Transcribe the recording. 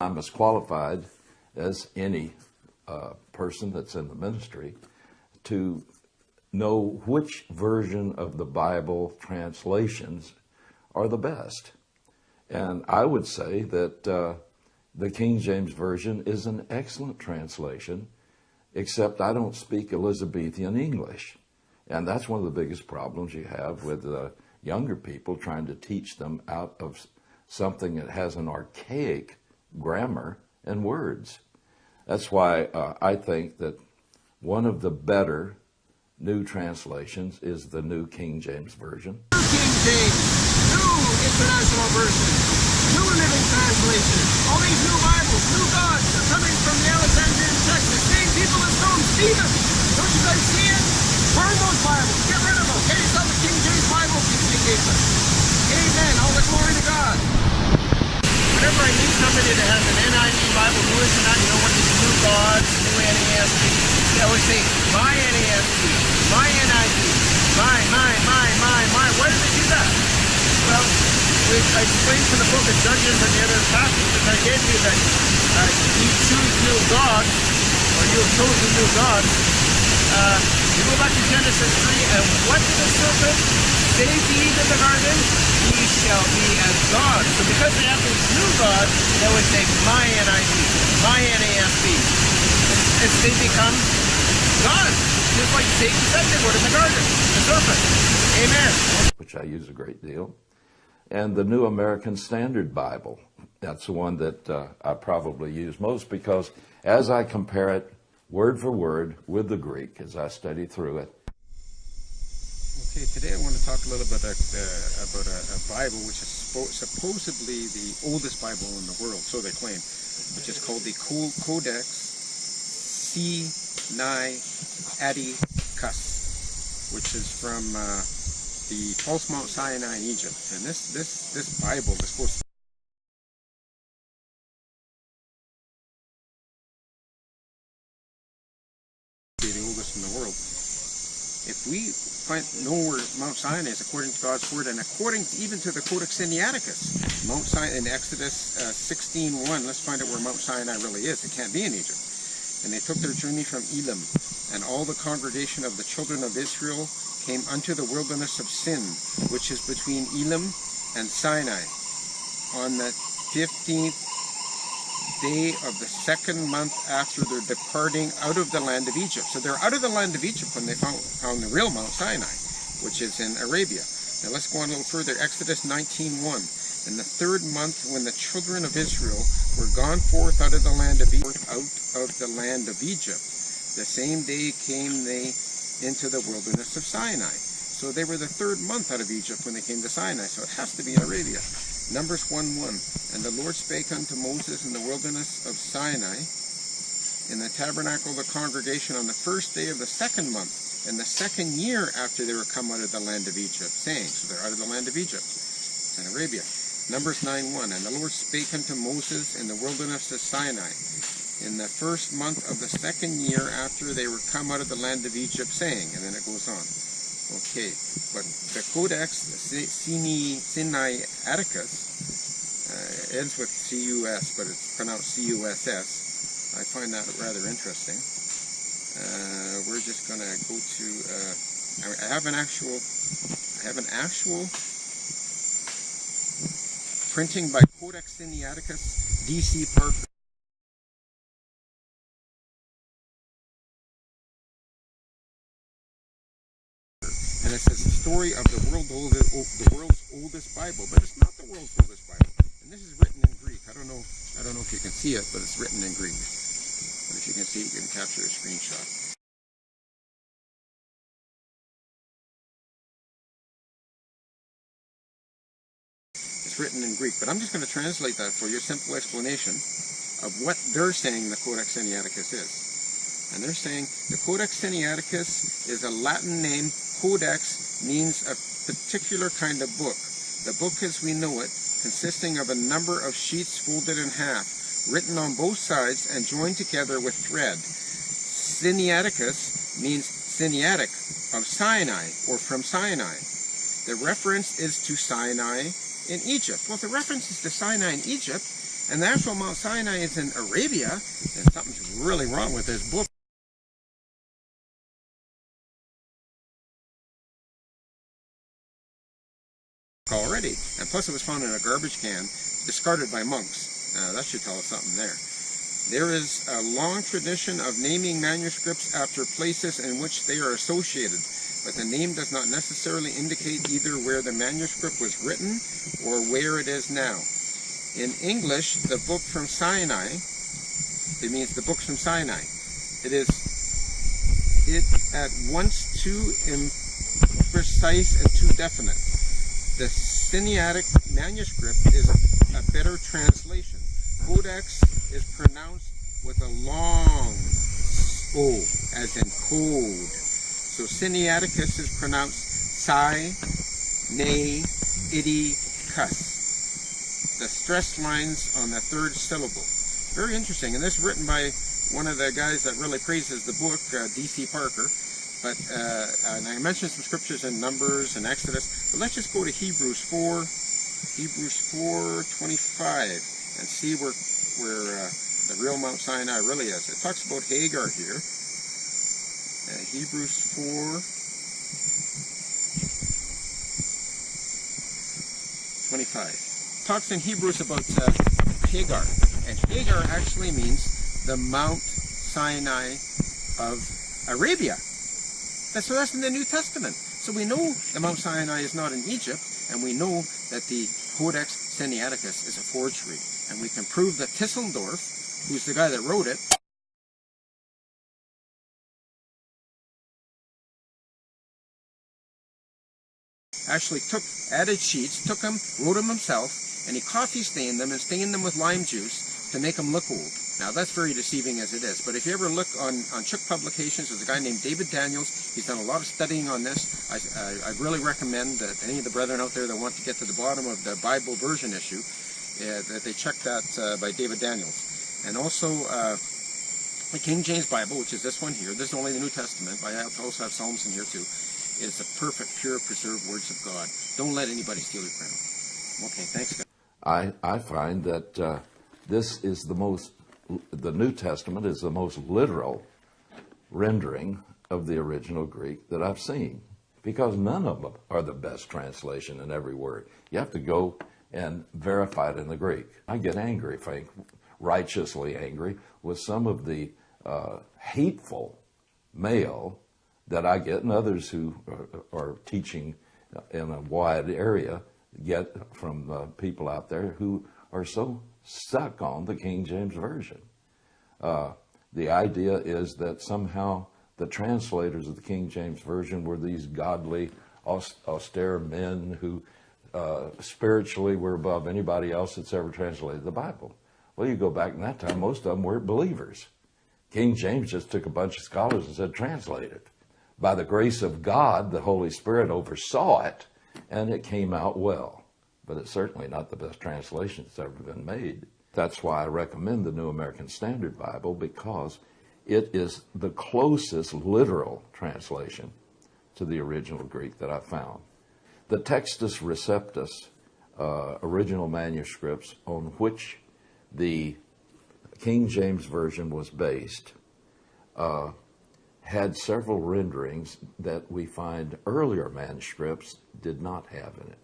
I'm as qualified as any person that's in the ministry to know which version of the Bible translations are the best. And I would say that the King James Version is an excellent translation, except I don't speak Elizabethan English. And that's one of the biggest problems you have with younger people, trying to teach them out of something that has an archaic grammar and words. That's why I think that one of the better new translations is the New King James Version. New King James, New International Version, New Living Translation. All these new Bibles, new gods are coming from the Alexandrian text. The same people that stoned Stephen. Don't you guys see it? Burn those Bibles. Get rid of them. Get yourself a King James Bible, King James. Amen. All the glory to God. Whenever I meet somebody that has an NIV Bible, New International, one of these new gods, new NASB, they always say, my NASB, my NIV, my. Why do they do that? Well, I explained from the book of Judges and the other passages I gave you that you choose new gods, or you have chosen new gods. You go back to Genesis 3, and what did the serpent say to Eve in the garden? Ye shall be as gods. So because they have these new gods, they would say, my NIV, my NASB. And they become gods. Just like Satan said they would in the garden, the serpent. Amen. Which I use a great deal. And the New American Standard Bible. That's the one that I probably use most, because as I compare it word for word with the Greek, as I study through it. Okay, today I want to talk a little bit about a Bible which is supposedly the oldest Bible in the world, so they claim, which is called the Codex Sinaiticus, which is from the false Mount Sinai in Egypt. And this Bible is supposed to be the oldest in the world. If we know where Mount Sinai is according to God's word, and according even to the Codex Sinaiticus, Mount Sinai in Exodus 16:1, let's find out where Mount Sinai really is. It can't be in Egypt. And they took their journey from Elim, and all the congregation of the children of Israel came unto the wilderness of Sin, which is between Elim and Sinai, on the 15th day of the second month after their departing out of the land of Egypt. So they're out of the land of Egypt when they found the real Mount Sinai, which is in Arabia. Now let's go on a little further. Exodus 19:1. In the third month, when the children of Israel were gone forth out of the land of Egypt, the same day came they into the wilderness of Sinai. So they were the third month out of Egypt when they came to Sinai. So it has to be in Arabia. Numbers 1:1. And the Lord spake unto Moses in the wilderness of Sinai, in the tabernacle of the congregation, on the first day of the second month, in the second year after they were come out of the land of Egypt, saying, so they're out of the land of Egypt, in Arabia. Numbers 9:1. And the Lord spake unto Moses in the wilderness of Sinai, in the first month of the second year after they were come out of the land of Egypt, saying, and then it goes on. Okay, but the Codex Sinaiticus ends with C-U-S, but it's pronounced C-U-S-S. I find that rather interesting. We're just going to go to, I have an actual printing by Codex Sinaiticus, D.C. Parker. And it says the story of the world's oldest Bible, but it's not the world's oldest Bible. And this is written in Greek. I don't know if you can see it, but it's written in Greek. But if you can see it, you can capture a screenshot. It's written in Greek, but I'm just going to translate that for you, a simple explanation of what they're saying the Codex Sinaiticus is. And they're saying the Codex Sinaiticus is a Latin name. Codex means a particular kind of book. The book as we know it, consisting of a number of sheets folded in half, written on both sides and joined together with thread. Sinaiticus means Sinaitic, of Sinai, or from Sinai. The reference is to Sinai in Egypt. Well, if the reference is to Sinai in Egypt, And the actual Mount Sinai is in Arabia, and something's really wrong with this book. Already, and plus it was found in a garbage can, discarded by monks. That should tell us something there. There is a long tradition of naming manuscripts after places in which they are associated, but the name does not necessarily indicate either where the manuscript was written or where it is now. In English, the book from Sinai, it means the books from Sinai. It at once too imprecise and too definite. The Sinaitic manuscript is a better translation. Codex is pronounced with a long O, as in code. So Sinaiticus is pronounced Sinaiticus. The stress lines on the third syllable. Very interesting, and this is written by one of the guys that really praises the book, D.C. Parker. But and I mentioned some scriptures in Numbers and Exodus, but let's just go to Hebrews 4:25, and see where the real Mount Sinai really is. It talks about Hagar here. Hebrews 4:25 talks in Hebrews about Hagar, and Hagar actually means the Mount Sinai of Arabia. So that's in the New Testament. So we know the Mount Sinai is not in Egypt, and we know that the Codex Sinaiticus is a forgery. And we can prove that Tischendorf, who's the guy that wrote it, actually added sheets, took them, wrote them himself, and he coffee stained them and stained them with lime juice to make them look old. Now that's very deceiving as it is, but if you ever look on Chuck Publications, there's a guy named David Daniels. He's done a lot of studying on this. I really recommend that any of the brethren out there that want to get to the bottom of the Bible version issue, that they check that by David Daniels. And also the King James Bible, which is this one here. This is only the New Testament, but I also have Psalms in here too. Is the perfect, pure, preserved words of God. Don't let anybody steal your crown. Okay, thanks, guys. I find that this is the New Testament is the most literal rendering of the original Greek that I've seen, because none of them are the best translation in every word. You have to go and verify it in the Greek. I get angry, Frank, righteously angry, with some of the hateful mail that I get, and others who are teaching in a wide area get from people out there who are so stuck on the King James Version. The idea is that somehow the translators of the King James Version were these godly, austere men who spiritually were above anybody else that's ever translated the Bible. Well, you go back in that time, most of them weren't believers. King James just took a bunch of scholars and said, translate it. By the grace of God, the Holy Spirit oversaw it, and it came out well. But it's certainly not the best translation that's ever been made. That's why I recommend the New American Standard Bible, because it is the closest literal translation to the original Greek that I found. The Textus Receptus, original manuscripts on which the King James Version was based, had several renderings that we find earlier manuscripts did not have in it.